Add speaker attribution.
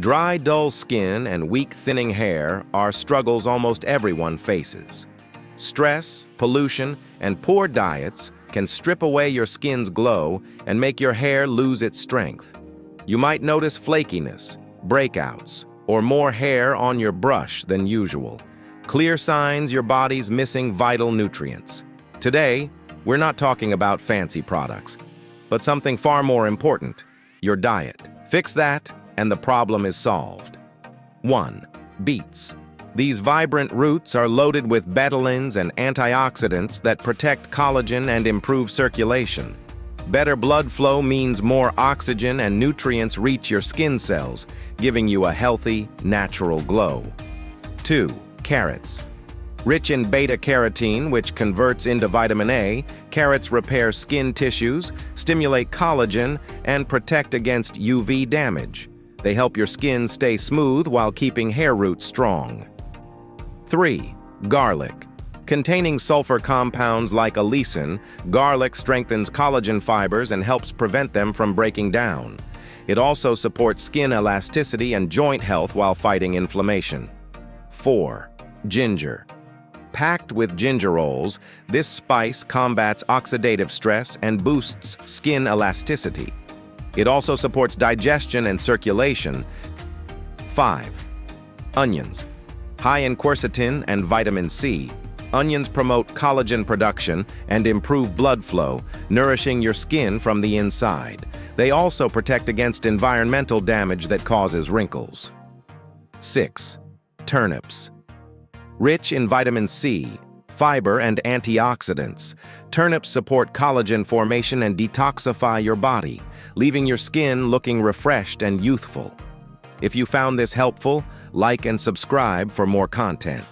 Speaker 1: Dry, dull skin and weak, thinning hair are struggles almost everyone faces. Stress, pollution, and poor diets can strip away your skin's glow and make your hair lose its strength. You might notice flakiness, breakouts, or more hair on your brush than usual. Clear signs your body's missing vital nutrients. Today, we're not talking about fancy products, but something far more important, your diet. Fix that, and the problem is solved. 1. Beets. These vibrant roots are loaded with betalains and antioxidants that protect collagen and improve circulation. Better blood flow means more oxygen and nutrients reach your skin cells, giving you a healthy, natural glow. 2. Carrots. Rich in beta-carotene, which converts into vitamin A, carrots repair skin tissues, stimulate collagen, and protect against UV damage. They help your skin stay smooth while keeping hair roots strong. 3. Garlic. Containing sulfur compounds like allicin, garlic strengthens collagen fibers and helps prevent them from breaking down. It also supports skin elasticity and joint health while fighting inflammation. 4. Ginger. Packed with gingerols, this spice combats oxidative stress and boosts skin elasticity. It also supports digestion and circulation. 5. Onions. High in quercetin and vitamin C, onions promote collagen production and improve blood flow, nourishing your skin from the inside. They also protect against environmental damage that causes wrinkles. 6. Turnips. Rich in vitamin C, fiber, and antioxidants, turnips support collagen formation and detoxify your body, leaving your skin looking refreshed and youthful. If you found this helpful, like and subscribe for more content.